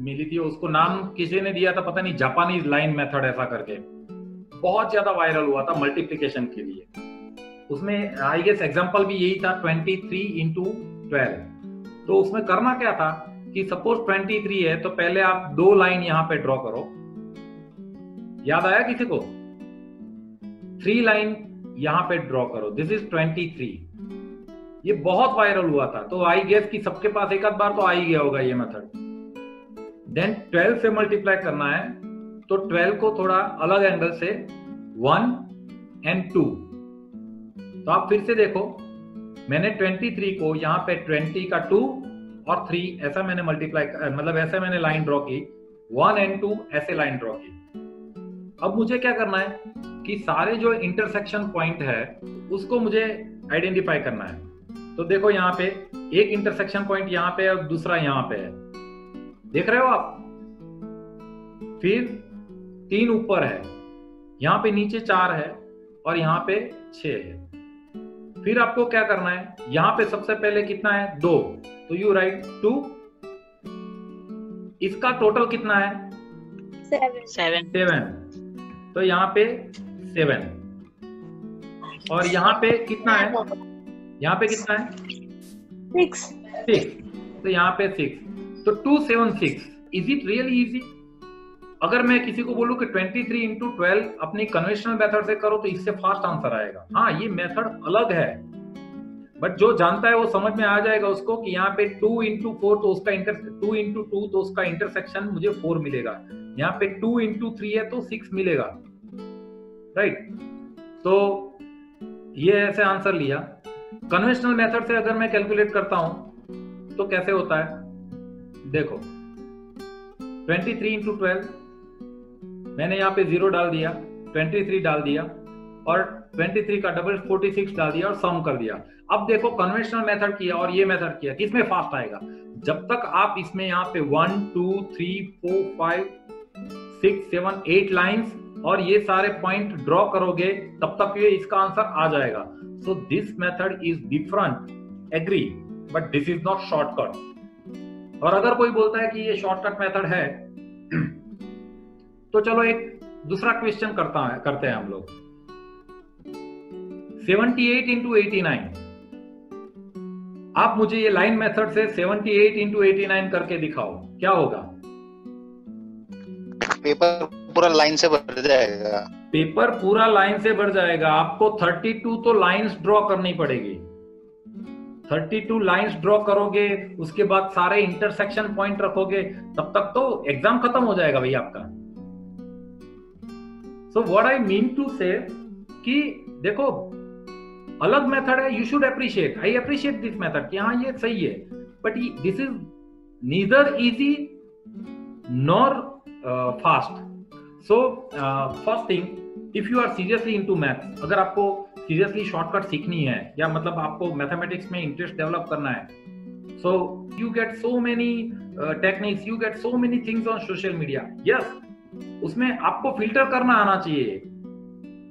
Speaker 1: मिली थी, उसको नाम किसी ने दिया था, पता नहीं, जापानीज लाइन मेथड ऐसा करके, बहुत ज्यादा वायरल हुआ था मल्टीप्लिकेशन के लिए। उसमें आई गेस एग्जांपल भी यही था, 23 इंटू 12। तो उसमें करना क्या था कि सपोज 23 है, तो पहले आप 2 लाइन यहां पे ड्रॉ करो, याद आया किसी को? 3 लाइन यहां पे ड्रॉ करो, दिस इज 23। ये बहुत वायरल हुआ था, तो आई गेस कि सबके पास एक आध बार तो आ ही गया होगा ये मेथड। देन 12 से मल्टीप्लाई करना है, तो 12 को थोड़ा अलग एंगल से 1 and 2। तो आप फिर से देखो, मैंने 23 को यहाँ पे 20 का 2 और 3 ऐसा मैंने मल्टीप्लाई, मतलब ऐसे मैंने लाइन ड्रॉ की, 1 and 2 ऐसे लाइन ड्रॉ की। अब मुझे क्या करना है कि सारे जो इंटरसेक्शन पॉइंट है उसको मुझे आइडेंटिफाई करना है। तो देखो यहाँ पे एक इंटरसेक्शन पॉइंट यहाँ पे है और दूसरा यहाँ पे है, देख रहे हो आप? फिर 3 ऊपर है, यहाँ पे नीचे 4 है और यहाँ पे 6 है। फिर आपको क्या करना है, यहाँ पे सबसे पहले कितना है? 2, तो यू राइट 2। इसका टोटल कितना है? 7। तो यहाँ पे 7, और यहाँ पे कितना है? यहाँ पे कितना है? 6। तो यहाँ पे 6, तो 2 7 6। Is it really easy? अगर मैं किसी को बोलूं कि 23 इंटू 12 अपनी कन्वेंशनल मेथड से करो तो इससे फास्ट आंसर आएगा। हाँ, ये मेथड अलग है, बट जो जानता है वो समझ में आ जाएगा उसको कि यहाँ पे 2 इंटू 4 तो उसका 2 इंटू 2 तो उसका इंटरसेक्शन मुझे 4 मिलेगा, यहाँ पे 2 इंटू 3 है तो 6 मिलेगा, राइट? तो ये ऐसे आंसर लिया। कन्वेंशनल मेथड से अगर मैं कैलकुलेट करता हूं तो कैसे होता है, देखो 23 इंटू 12, मैंने यहाँ पे 0 डाल दिया, 23 डाल दिया और 23 का डबल 46 डाल दिया और सम कर दिया। अब देखो कन्वेंशनल मेथड किया और ये मेथड किया, किसमें फास्ट आएगा? जब तक आप इसमें यहाँ पे 1 2 3 4 5 6 7 8 लाइंस और ये सारे पॉइंट ड्रॉ करोगे तब तक ये इसका आंसर आ जाएगा। So this method is different, agree, but this is not shortcut. और अगर कोई बोलता है कि ये शॉर्टकट मेथड है तो चलो एक दूसरा क्वेश्चन करते हैं हम लोग। 78 इंटू 89, आप मुझे ये लाइन मेथड से 78 इंटू 89 करके दिखाओ, क्या होगा?
Speaker 3: पेपर पूरा लाइन से भर जाएगा।
Speaker 1: पेपर पूरा लाइन से भर जाएगा। आपको 32 तो लाइंस ड्रॉ करनी पड़ेगी। 32 लाइंस ड्रॉ करोगे, उसके बाद सारे इंटरसेक्शन पॉइंट रखोगे, तब तक तो एग्जाम खत्म हो जाएगा भाई आपका। So what I mean to say कि देखो अलग मेथड है, you should appreciate, I appreciate this method कि हाँ ये सही है, but this is neither easy nor fast. So first thing, if you are seriously into maths, अगर आपको सीरियसली शॉर्टकट सीखनी है या मतलब आपको मैथमेटिक्स में इंटरेस्ट डेवलप करना है, so you get so many techniques, you get so many things on social media. Yes, उसमें आपको फिल्टर करना आना चाहिए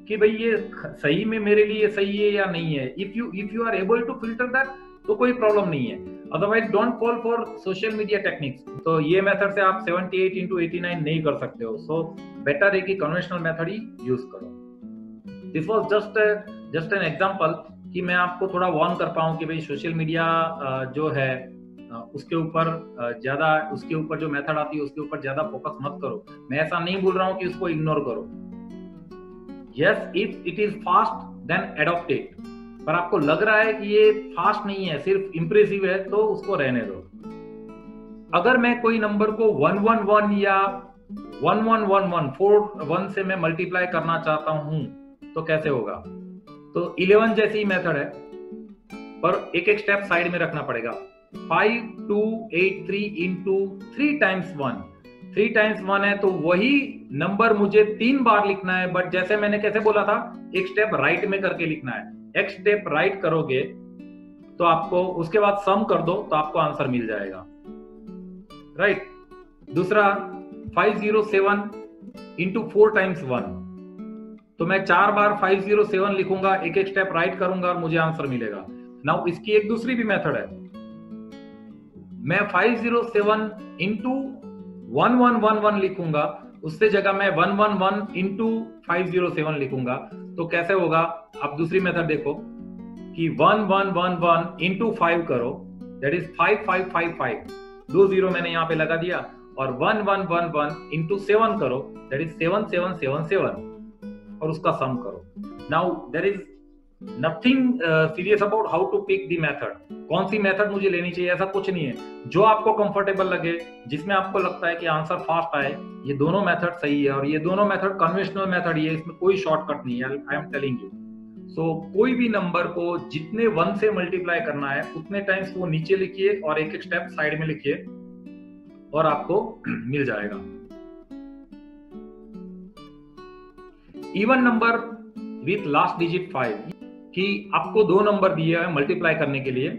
Speaker 1: कि भाई ये सही में मेरे लिए सही है या नहीं है। If you are able to filter that तो कोई प्रॉब्लम नहीं है, otherwise don't fall for social media techniques. तो ये मेथड से आप 78 इंटू 89 नहीं कर सकते हो, सो बेटर है कि कन्वेंशनल मेथड ही यूज करो। This was just an example कि मैं आपको थोड़ा वार्न कर पाऊं कि भाई सोशल मीडिया जो है उसके ऊपर ज्यादा, उसके ऊपर जो मेथड आती है उसके ऊपर ज्यादा फोकस मत करो। मैं ऐसा नहीं बोल रहा हूं कि उसको इग्नोर करो। Yes, if it is fast then adopt it, पर आपको लग रहा है कि ये फास्ट नहीं है, सिर्फ इंप्रेसिव है, तो उसको रहने दो। अगर मैं कोई नंबर को 111 या 1111 से मैं मल्टीप्लाई करना चाहता हूं तो कैसे होगा? तो 11 जैसी मेथड है, पर एक एक स्टेप साइड में रखना पड़ेगा। 5283 इंटू 3 टाइम्स 1, 3 टाइम्स 1 है, तो वही नंबर मुझे 3 बार लिखना है, बट जैसे मैंने कैसे बोला था, एक स्टेप राइट में करके लिखना है। एक स्टेप राइट करोगे तो आपको, उसके बाद सम कर दो तो आपको आंसर मिल जाएगा, राइट? दूसरा 507 इंटू 4 टाइम्स 1, तो मैं 4 बार 507 लिखूंगा, एक एक स्टेप राइट करूंगा और मुझे आंसर मिलेगा। नाउ इसकी एक दूसरी भी मेथड है, मैं 507 इंटू 1111 लिखूंगा, उससे जगह मैं 111 इंटू 507 लिखूंगा। तो कैसे होगा, आप दूसरी मेथड देखो कि 1111 इंटू 5 करो, दैट इज 5555, 2 जीरो मैंने यहाँ पे लगा दिया, और 1111 इंटू 7 करो, दैट इज 7777, और उसका सम करो। Now there is nothing serious about how to pick the method, कौन सी मेथड मुझे लेनी चाहिए, ऐसा कुछ नहीं है। जो आपको कंफर्टेबल लगे, जिसमें आपको लगता है कि आंसर फास्ट आए, ये दोनों मेथड सही है, और ये दोनों मेथड कन्वेंशनल मेथड ही है, इसमें कोई शॉर्टकट नहीं है, आई एम टेलिंग यू। सो कोई भी नंबर को जितने 1 से मल्टीप्लाई करना है उतने टाइम्स वो नीचे लिखिए और एक एक स्टेप साइड में लिखिए और आपको मिल जाएगा। Even number with last digit 5, कि आपको 2 नंबर दिए हैं मल्टीप्लाई करने के लिए,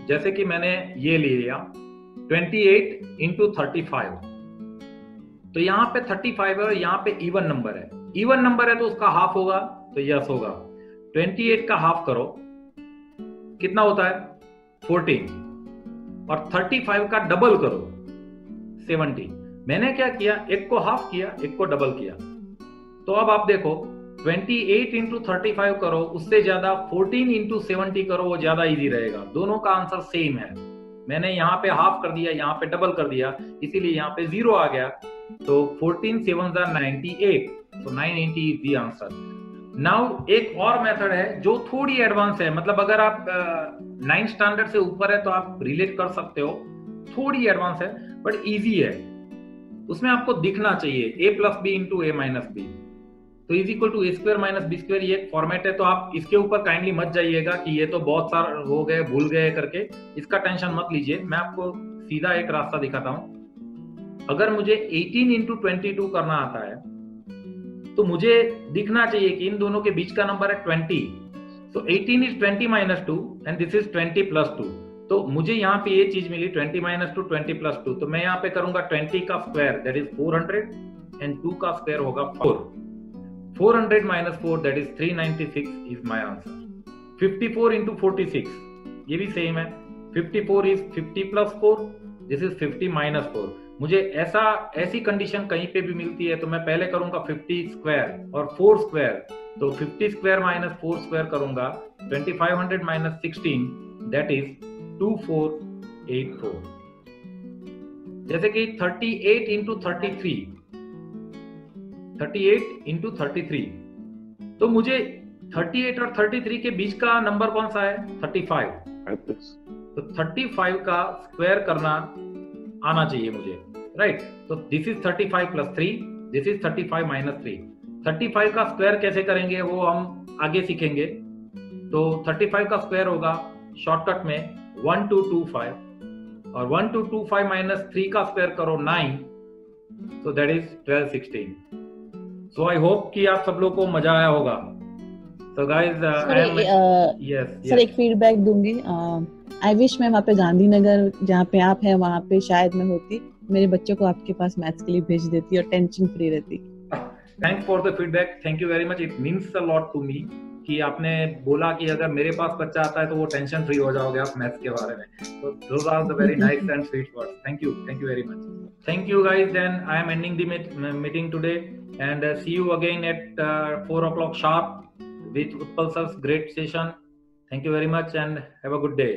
Speaker 1: जैसे कि मैंने ये ले लिया 28 इंटू 35, तो यहाँ पे 35 है और यहाँ पे इवन नंबर है, इवन नंबर है तो उसका हाफ होगा, तो यस होगा। 28 का हाफ करो, कितना होता है 14, और 35 का डबल करो 70। मैंने क्या किया, एक को हाफ किया, एक को डबल किया। तो अब आप देखो 28 इंटू 35 करो, उससे ज्यादा 14 इंटू 70 करो, वो ज्यादा इजी रहेगा। दोनों का आंसर सेम है, मैंने यहाँ पे हाफ कर दिया, यहाँ पे डबल कर दिया, इसीलिए यहाँ पे 0 आ गया। तो 14 7 98, तो 980 इज द आंसर। नाउ एक और मेथड है जो थोड़ी एडवांस है, मतलब अगर आप 9th स्टैंडर्ड से ऊपर है तो आप रिलेट कर सकते हो, थोड़ी एडवांस है बट इजी है। उसमें आपको दिखना चाहिए a plus B into A minus B, तो is equal to A square minus B square, ये फॉर्मेट है। तो आप इसके ऊपर काइंडली मत जाइएगा कि ये तो बहुत सारे हो गए, भूल गए करके, इसका टेंशन मत लीजिए। मैं आपको सीधा एक रास्ता दिखाता हूं। अगर मुझे 18 इंटू 22 करना आता है तो मुझे दिखना चाहिए कि इन दोनों के बीच का नंबर है 20, तो 18 is 20 minus 2 and this is 20 plus 2। तो मुझे यहाँ पे ये चीज मिली 20 माइनस 2 20 प्लस 2, तो मैं यहाँ पे करूंगा 20 का स्क्वायर दैट इज 400 एंड 2 का स्क्वायर होगा 4। 400 minus 4 that is 396 is my answer. 54 into 46, ये भी सेम है। 54 is 50 plus 4, this is 50 minus 4। मुझे ऐसी कंडीशन कहीं पे भी मिलती है तो मैं पहले करूंगा 50 स्क्वायर और 4 स्क्वायर, तो 50 स्क्वायर माइनस 4 स्क्वायर करूंगा, 2500 माइनस 16 दैट इज 2484। जैसे कि 38 इंटू 33, 38 इंटू 33, तो मुझे 38 और 33 के बीच का नंबर कौन सा है 35, तो 35 का स्क्वायर करना आना चाहिए मुझे, राइट। तो this is 35 plus 3, this is 35 minus 3। 35 का स्क्वायर कैसे करेंगे वो हम आगे सीखेंगे। तो 35 का स्क्वायर होगा शॉर्टकट में 1225, और 1225 माइनस 3 का स्क्वायर करो 9, तो that is 1216। So I hope कि आप सब लोग को मजा आया होगा। So guys,
Speaker 4: सर एक फीडबैक दूंगी। आई विश मैं वहाँ पे गांधीनगर जहाँ पे आप हैं वहाँ पे शायद मैं होती, मेरे बच्चों को आपके पास मैथ्स के लिए भेज देती और टेंशन फ्री रहती।
Speaker 1: Thanks for the feedback, thank you very much, it means a lot to me कि आपने बोला कि अगर मेरे पास बच्चा आता है तो वो टेंशन फ्री हो जाओगे आप मैथ्स के बारे में। तो those are the very nice and sweet words, thank you very much. Thank you guys, then I am ending the meeting today and see you again at 4 o'clock sharp with Utpal sir's great session. Thank you very much and have a good day.